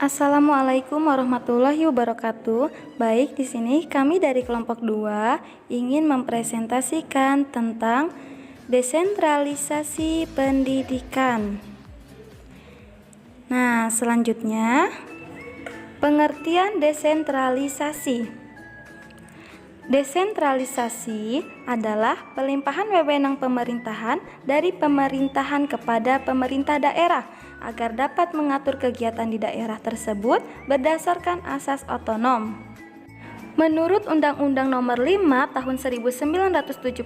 Assalamualaikum warahmatullahi wabarakatuh. Baik, di sini kami dari kelompok 2 ingin mempresentasikan tentang desentralisasi pendidikan. Nah, selanjutnya pengertian desentralisasi. Desentralisasi adalah pelimpahan wewenang pemerintahan dari pemerintahan kepada pemerintah daerah agar dapat mengatur kegiatan di daerah tersebut berdasarkan asas otonom. Menurut Undang-Undang Nomor 5 Tahun 1974,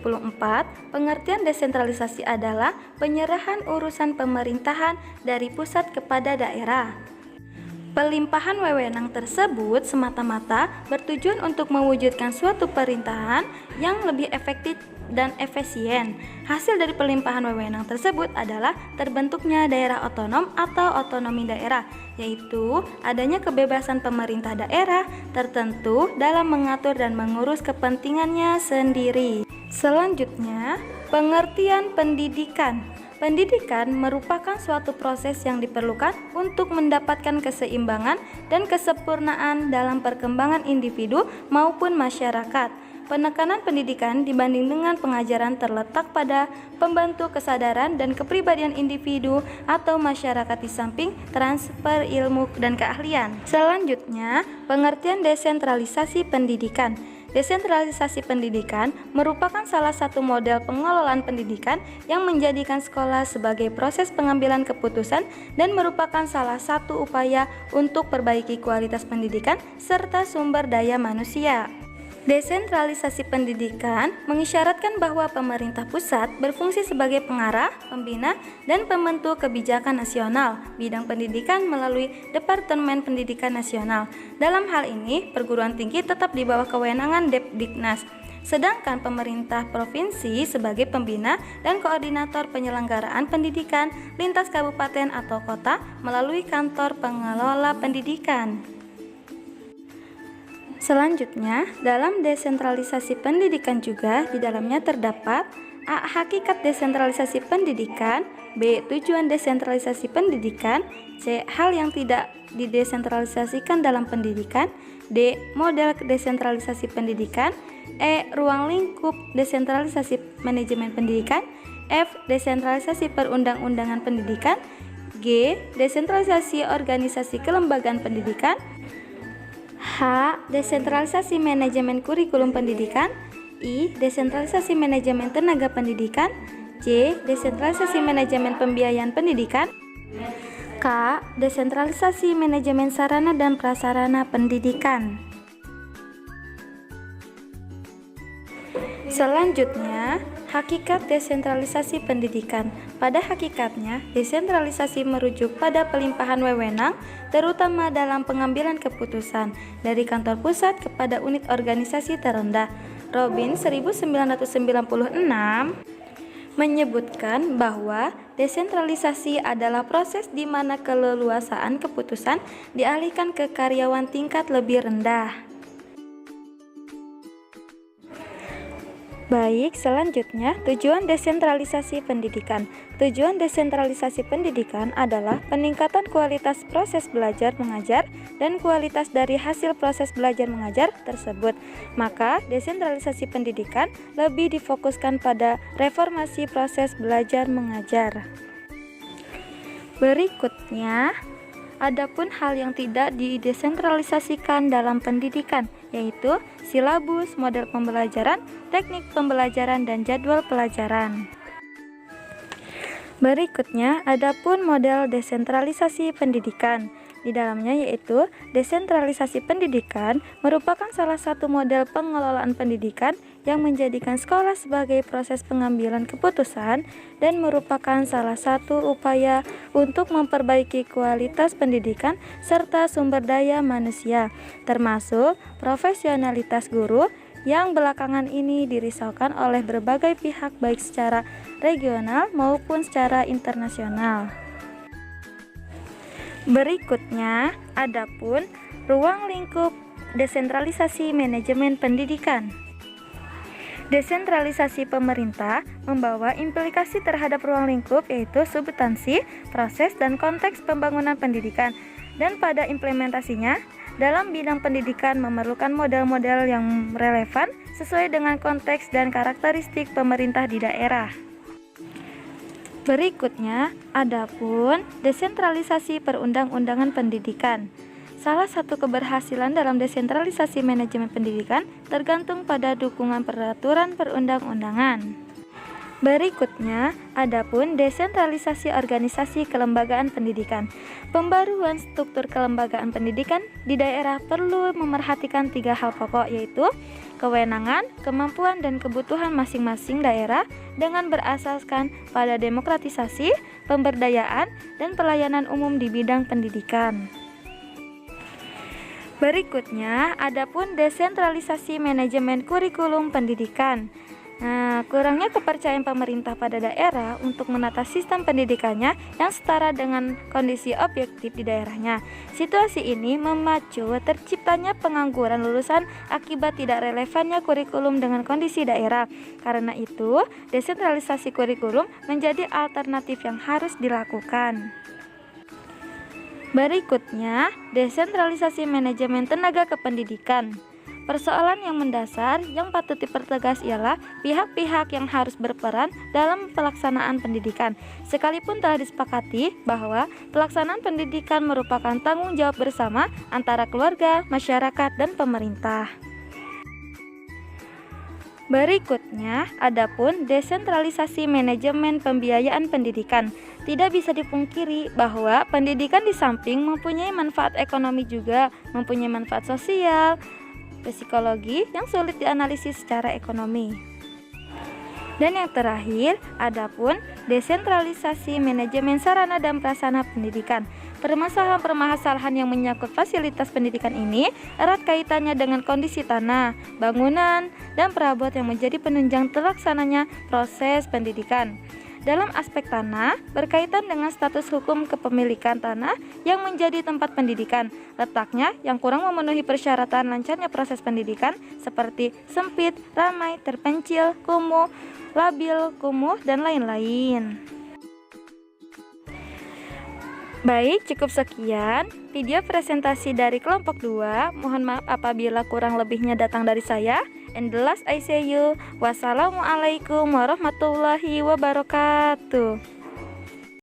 pengertian desentralisasi adalah penyerahan urusan pemerintahan dari pusat kepada daerah. Pelimpahan wewenang tersebut semata-mata bertujuan untuk mewujudkan suatu pemerintahan yang lebih efektif dan efisien. Hasil dari pelimpahan wewenang tersebut adalah terbentuknya daerah otonom atau otonomi daerah, yaitu adanya kebebasan pemerintah daerah tertentu dalam mengatur dan mengurus kepentingannya sendiri. Selanjutnya, pengertian pendidikan. Pendidikan merupakan suatu proses yang diperlukan untuk mendapatkan keseimbangan dan kesempurnaan dalam perkembangan individu maupun masyarakat. Penekanan pendidikan dibanding dengan pengajaran terletak pada pembentuk kesadaran dan kepribadian individu atau masyarakat di samping transfer ilmu dan keahlian. Selanjutnya, pengertian desentralisasi pendidikan. Desentralisasi pendidikan merupakan salah satu model pengelolaan pendidikan yang menjadikan sekolah sebagai proses pengambilan keputusan dan merupakan salah satu upaya untuk perbaiki kualitas pendidikan serta sumber daya manusia. Desentralisasi pendidikan mengisyaratkan bahwa pemerintah pusat berfungsi sebagai pengarah, pembina, dan pembentuk kebijakan nasional bidang pendidikan melalui Departemen Pendidikan Nasional. Dalam hal ini, perguruan tinggi tetap di bawah kewenangan Depdiknas, sedangkan pemerintah provinsi sebagai pembina dan koordinator penyelenggaraan pendidikan lintas kabupaten atau kota melalui kantor pengelola pendidikan. Selanjutnya, dalam desentralisasi pendidikan juga di dalamnya terdapat A. Hakikat desentralisasi pendidikan, B. Tujuan desentralisasi pendidikan, C. Hal yang tidak didesentralisasikan dalam pendidikan, D. Model desentralisasi pendidikan, E. Ruang lingkup desentralisasi manajemen pendidikan, F. Desentralisasi perundang-undangan pendidikan, G. Desentralisasi organisasi kelembagaan pendidikan, H. Desentralisasi manajemen kurikulum pendidikan, I. Desentralisasi manajemen tenaga pendidikan, J. Desentralisasi manajemen pembiayaan pendidikan, K. Desentralisasi manajemen sarana dan prasarana pendidikan. Selanjutnya, hakikat desentralisasi pendidikan. Pada hakikatnya, desentralisasi merujuk pada pelimpahan wewenang, terutama dalam pengambilan keputusan, dari kantor pusat kepada unit organisasi terendah. Robin 1996 menyebutkan bahwa desentralisasi adalah proses di mana keleluasaan keputusan dialihkan ke karyawan tingkat lebih rendah. Baik, selanjutnya tujuan desentralisasi pendidikan. Tujuan desentralisasi pendidikan adalah peningkatan kualitas proses belajar mengajar dan kualitas dari hasil proses belajar mengajar tersebut. Maka, desentralisasi pendidikan lebih difokuskan pada reformasi proses belajar mengajar. Berikutnya, adapun hal yang tidak didesentralisasikan dalam pendidikan, yaitu silabus, model pembelajaran, teknik pembelajaran, dan jadwal pelajaran. Berikutnya, adapun model desentralisasi pendidikan. Di dalamnya yaitu desentralisasi pendidikan merupakan salah satu model pengelolaan pendidikan yang menjadikan sekolah sebagai proses pengambilan keputusan dan merupakan salah satu upaya untuk memperbaiki kualitas pendidikan serta sumber daya manusia, termasuk profesionalitas guru yang belakangan ini dirisaukan oleh berbagai pihak baik secara regional maupun secara internasional. Berikutnya, adapun ruang lingkup desentralisasi manajemen pendidikan. Desentralisasi pemerintah membawa implikasi terhadap ruang lingkup, yaitu substansi, proses, dan konteks pembangunan pendidikan. Dan pada implementasinya, dalam bidang pendidikan memerlukan model-model yang relevan sesuai dengan konteks dan karakteristik pemerintah di daerah. Berikutnya, adapun desentralisasi perundang-undangan pendidikan. Salah satu keberhasilan dalam desentralisasi manajemen pendidikan tergantung pada dukungan peraturan perundang-undangan. Berikutnya, adapun desentralisasi organisasi kelembagaan pendidikan. Pembaruan struktur kelembagaan pendidikan di daerah perlu memerhatikan 3 hal pokok, yaitu kewenangan, kemampuan, dan kebutuhan masing-masing daerah dengan berasaskan pada demokratisasi, pemberdayaan, dan pelayanan umum di bidang pendidikan. Berikutnya, adapun desentralisasi manajemen kurikulum pendidikan. Kurangnya kepercayaan pemerintah pada daerah untuk menata sistem pendidikannya yang setara dengan kondisi objektif di daerahnya. Situasi ini memacu terciptanya pengangguran lulusan akibat tidak relevannya kurikulum dengan kondisi daerah. Karena itu, desentralisasi kurikulum menjadi alternatif yang harus dilakukan. Berikutnya, desentralisasi manajemen tenaga kependidikan. Persoalan yang mendasar yang patut dipertegas ialah pihak-pihak yang harus berperan dalam pelaksanaan pendidikan. Sekalipun telah disepakati bahwa pelaksanaan pendidikan merupakan tanggung jawab bersama antara keluarga, masyarakat, dan pemerintah. Berikutnya, adapun desentralisasi manajemen pembiayaan pendidikan. Tidak bisa dipungkiri bahwa pendidikan di samping mempunyai manfaat ekonomi juga mempunyai manfaat sosial, psikologi yang sulit dianalisis secara ekonomi. Dan yang terakhir, adapun desentralisasi manajemen sarana dan prasarana pendidikan. Permasalahan-permasalahan yang menyangkut fasilitas pendidikan ini erat kaitannya dengan kondisi tanah, bangunan, dan perabot yang menjadi penunjang terlaksananya proses pendidikan. Dalam aspek tanah, berkaitan dengan status hukum kepemilikan tanah yang menjadi tempat pendidikan. Letaknya yang kurang memenuhi persyaratan lancarnya proses pendidikan seperti sempit, ramai, terpencil, kumuh, labil, kumuh, dan lain-lain. Baik, cukup sekian video presentasi dari kelompok 2. Mohon maaf apabila kurang lebihnya datang dari saya. And the last I say you, wassalamualaikum warahmatullahi wabarakatuh.